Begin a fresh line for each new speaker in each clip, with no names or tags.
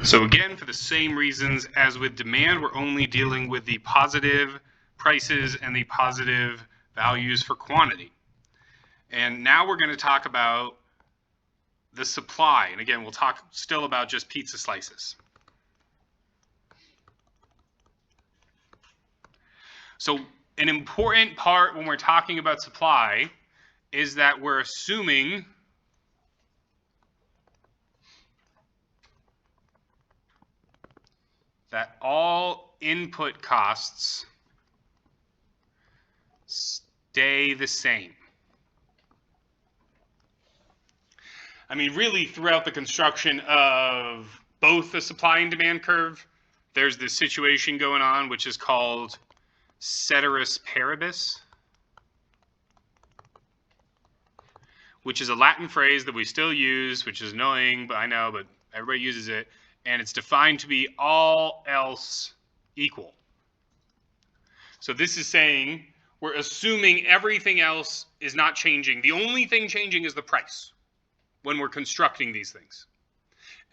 So again, for the same reasons as with demand, we're only dealing with the positive prices and the positive values for quantity. And now we're going to talk about the supply. And again, we'll talk still about just pizza slices. So an important part when we're talking about supply is that we're assuming that all input costs stay the same. I mean, really, throughout the construction of both the supply and demand curve, there's this situation going on which is called ceteris paribus, which is a Latin phrase that we still use, which is annoying, but I know, but everybody uses it, and it's defined to be all else equal. So this is saying we're assuming everything else is not changing. The only thing changing is the price when we're constructing these things.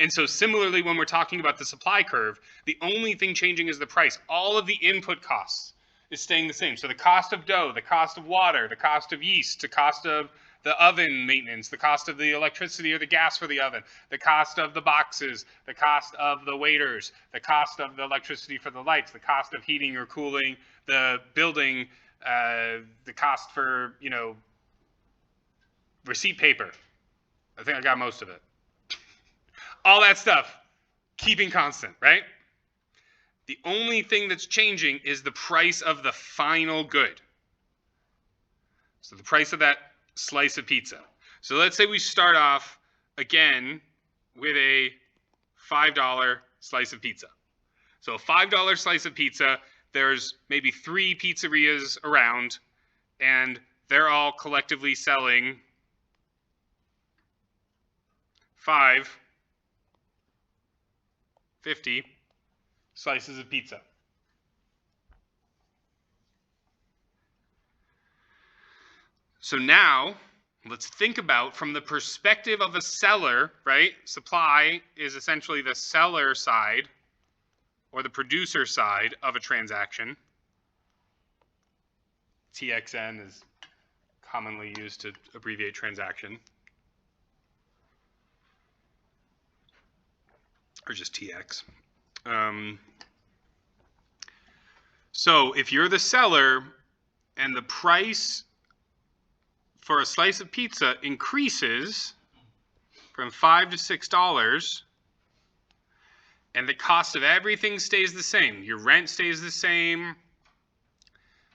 And so similarly, when we're talking about the supply curve, the only thing changing is the price. All of the input costs is staying the same. So the cost of dough, the cost of water, the cost of yeast, the cost of the oven maintenance, the cost of the electricity or the gas for the oven, the cost of the boxes, the cost of the waiters, the cost of the electricity for the lights, the cost of heating or cooling the building, the cost for, receipt paper. I think I got most of it. All that stuff, keeping constant, right? The only thing that's changing is the price of the final good. So the price of that slice of pizza. So let's say we start off again with a $5 slice of pizza. So a $5 slice of pizza, there's maybe 3 pizzerias around, and they're all collectively selling 50 slices of pizza. So now let's think about from the perspective of a seller, right? Supply is essentially the seller side or the producer side of a transaction. TXN is commonly used to abbreviate transaction. Or just TX. So if you're the seller and the price for a slice of pizza increases from $5 to $6, and the cost of everything stays the same, your rent stays the same,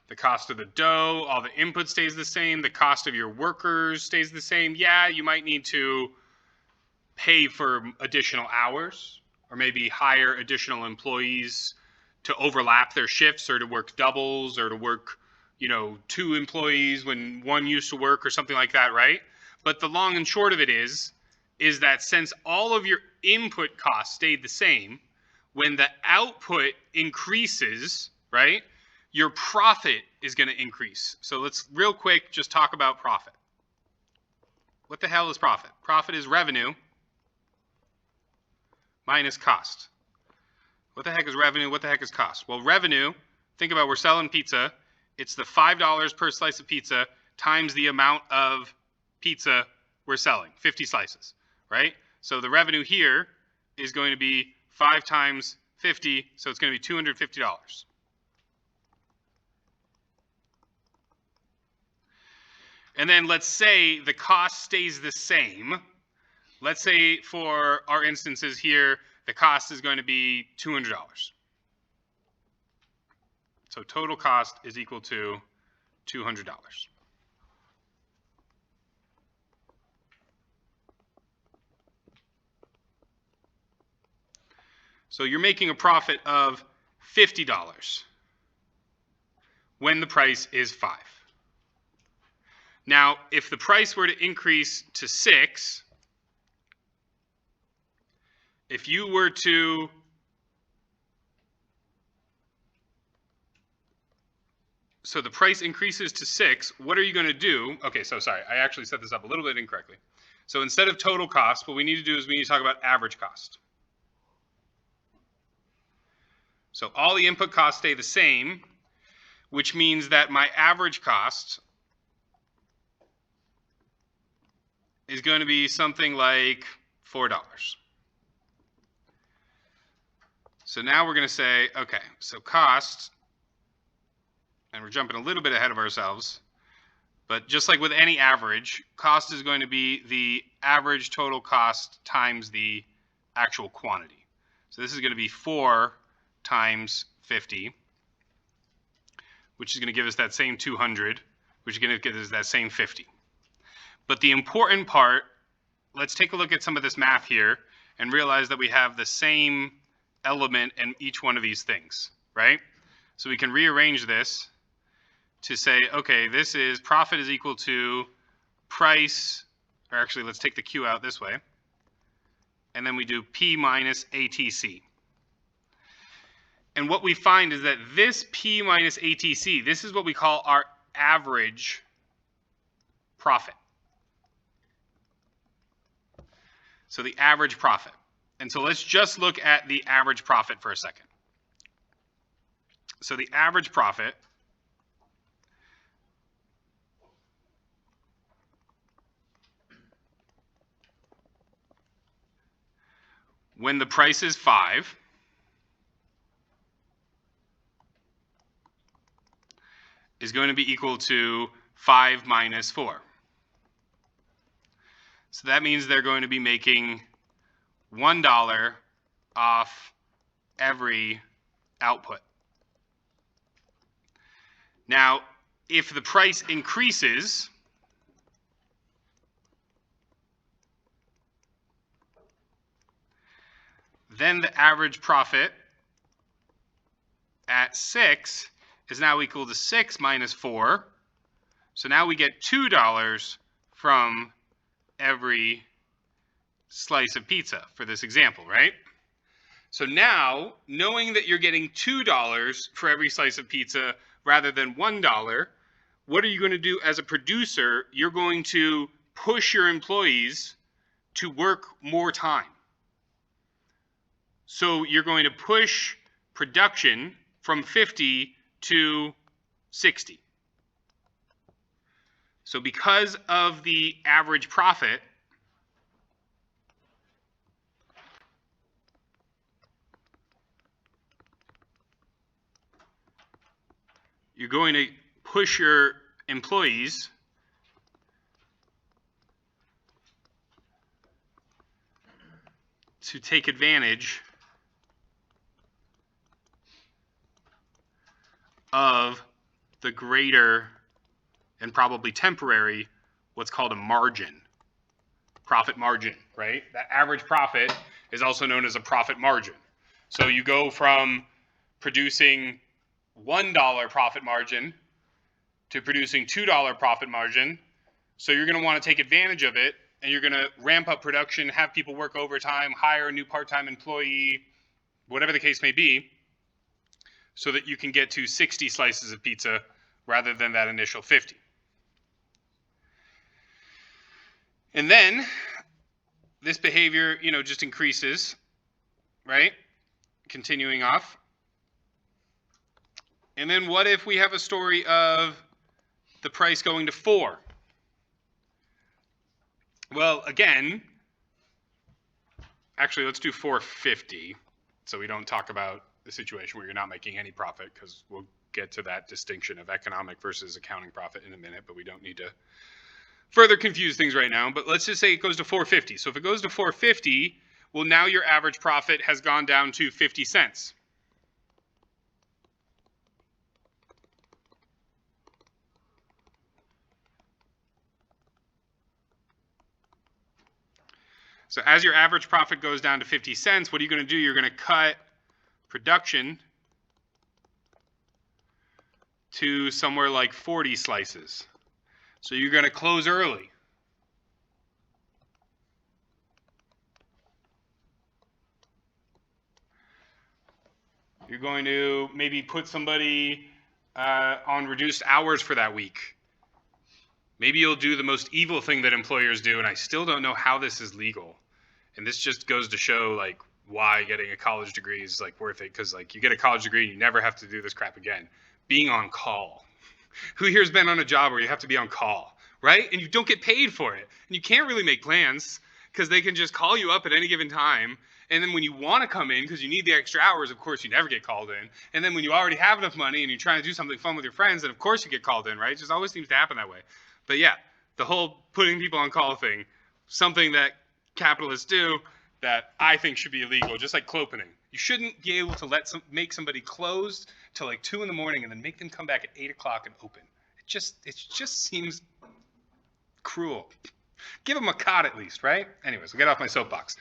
the cost of the dough, all the input stays the same, the cost of your workers stays the same. Yeah, you might need to pay for additional hours or maybe hire additional employees to overlap their shifts or to work doubles or to work, 2 employees when one used to work or something like that, right? But the long and short of it is that since all of your input costs stayed the same, when the output increases, right, your profit is going to increase. So let's real quick just talk about profit. What the hell is profit? Profit is revenue minus cost. What the heck is revenue? What the heck is cost? Well, revenue, think about we're selling pizza. It's the $5 per slice of pizza times the amount of pizza we're selling, 50 slices, right? So the revenue here is going to be 5 times 50, so it's going to be $250. And then let's say the cost stays the same. Let's say for our instances here, the cost is going to be $200. So total cost is equal to $200. So you're making a profit of $50 when the price is 5. Now, if the price were to increase to 6, if you were to so the price increases to 6, what are you going to do? Okay, so sorry, I actually set this up a little bit incorrectly. So instead of total cost, what we need to do is we need to talk about average cost. So all the input costs stay the same, which means that my average cost is going to be something like $4. So now we're going to say, okay, so cost, and we're jumping a little bit ahead of ourselves, but just like with any average, cost is going to be the average total cost times the actual quantity. So this is going to be 4 times 50, which is going to give us that same 200, which is going to give us that same 50. But the important part, let's take a look at some of this math here and realize that we have the same element in each one of these things, right? So we can rearrange this to say, okay, this is profit is equal to price, or actually let's take the Q out this way, and then we do P minus ATC. And what we find is that this P minus ATC, this is what we call our average profit. So the average profit. And so let's just look at the average profit for a second. So the average profit when the price is 5 is going to be equal to 5 minus 4. So that means they're going to be making $1 off every output. Now, if the price increases, then the average profit at 6 is now equal to 6 minus 4. So now we get $2 from every slice of pizza for this example, right? So now, knowing that you're getting $2 for every slice of pizza rather than $1, what are you going to do as a producer? You're going to push your employees to work more time. So you're going to push production from 50 to 60. So because of the average profit, you're going to push your employees to take advantage of the greater and probably temporary what's called a margin, profit margin, right? That average profit is also known as a profit margin. So you go from producing $1 profit margin to producing $2 profit margin. So you're going to want to take advantage of it, and you're going to ramp up production, have people work overtime, hire a new part-time employee, whatever the case may be, so that you can get to 60 slices of pizza rather than that initial 50. And then this behavior, just increases, right? Continuing off. And then what if we have a story of the price going to 4? Well, again, actually, let's do 450 so we don't talk about the situation where you're not making any profit, because we'll get to that distinction of economic versus accounting profit in a minute, but we don't need to further confuse things right now. But let's just say it goes to 450. So if it goes to 450, well, now your average profit has gone down to 50 cents. So as your average profit goes down to 50 cents, what are you going to do? You're going to cut production to somewhere like 40 slices. So you're going to close early. You're going to maybe put somebody on reduced hours for that week. Maybe you'll do the most evil thing that employers do, and I still don't know how this is legal. And this just goes to show, like, why getting a college degree is like worth it, because like you get a college degree and you never have to do this crap again. Being on call. Who here's been on a job where you have to be on call, right? And you don't get paid for it. And you can't really make plans because they can just call you up at any given time. And then when you want to come in because you need the extra hours, of course, you never get called in. And then when you already have enough money and you're trying to do something fun with your friends, then of course you get called in, right? It just always seems to happen that way. But yeah, the whole putting people on call thing, something that capitalists do that I think should be illegal, just like clopening. You shouldn't be able to make somebody closed till like 2 a.m. and then make them come back at 8 o'clock and open. It just seems cruel. Give them a cot at least, right? Anyways, I'll get off my soapbox.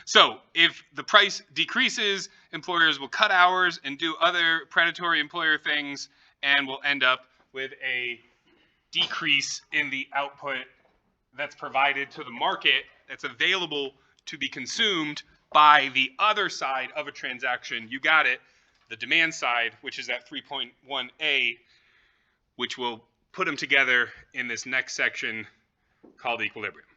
So if the price decreases, employers will cut hours and do other predatory employer things, and we'll end up with a decrease in the output that's provided to the market, that's available to be consumed by the other side of a transaction. You got it, the demand side, which is at 3.1a, which we'll put them together in this next section called equilibrium.